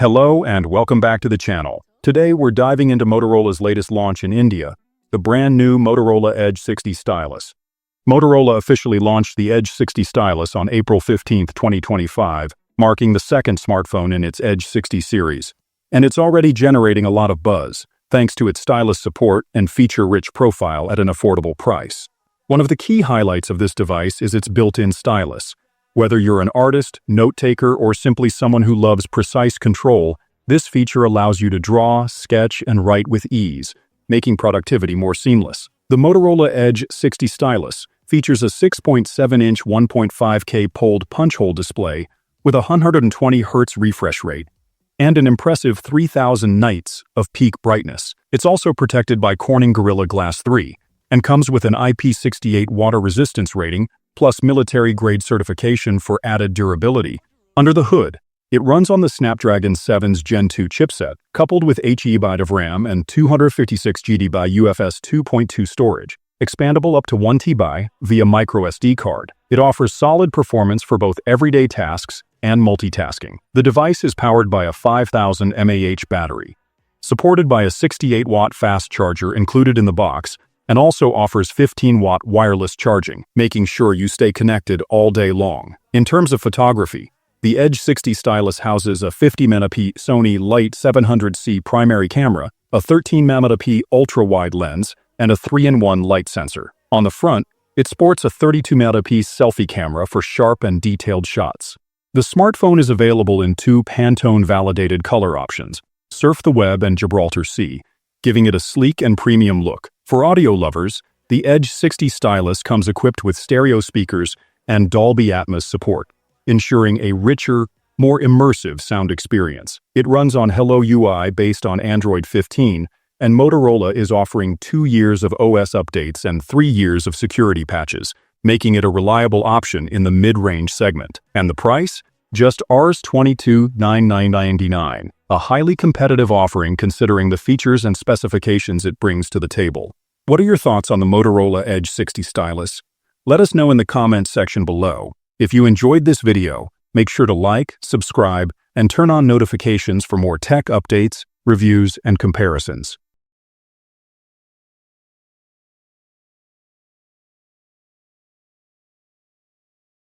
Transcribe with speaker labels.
Speaker 1: Hello and welcome back to the channel. Today we're diving into Motorola's latest launch in India, the brand new Motorola Edge 60 Stylus. Motorola officially launched the Edge 60 Stylus on April 15, 2025, marking the second smartphone in its Edge 60 series. And it's already generating a lot of buzz, thanks to its stylus support and feature-rich profile at an affordable price. One of the key highlights of this device is its built-in stylus. Whether you're an artist, note-taker, or simply someone who loves precise control, this feature allows you to draw, sketch, and write with ease, making productivity more seamless. The Motorola Edge 60 Stylus features a 6.7-inch 1.5K poled punch hole display with a 120 Hz refresh rate and an impressive 3,000 nits of peak brightness. It's also protected by Corning Gorilla Glass 3 and comes with an IP68 water resistance rating plus military-grade certification for added durability. Under the hood, it runs on the Snapdragon 7's Gen 2 chipset, coupled with 8 GB of RAM and 256 GB UFS 2.2 storage, expandable up to 1 TB via microSD card. It offers solid performance for both everyday tasks and multitasking. The device is powered by a 5,000 mAh battery, supported by a 68-watt fast charger included in the box, and also offers 15-watt wireless charging, making sure you stay connected all day long. In terms of photography, the Edge 60 Stylus houses a 50-megapixel Sony Lyt 700C primary camera, a 13-megapixel ultra-wide lens, and a 3-in-1 light sensor. On the front, it sports a 32-megapixel selfie camera for sharp and detailed shots. The smartphone is available in two Pantone-validated color options, Surf the Web and Gibraltar Sea, giving it a sleek and premium look. For audio lovers, the Edge 60 Stylus comes equipped with stereo speakers and Dolby Atmos support, ensuring a richer, more immersive sound experience. It runs on Hello UI based on Android 15, and Motorola is offering 2 years of OS updates and 3 years of security patches, making it a reliable option in the mid-range segment. And the price? Just Rs. $22,999, a highly competitive offering considering the features and specifications it brings to the table. What are your thoughts on the Motorola Edge 60 Stylus? Let us know in the comments section below. If you enjoyed this video, make sure to like, subscribe, and turn on notifications for more tech updates, reviews, and comparisons.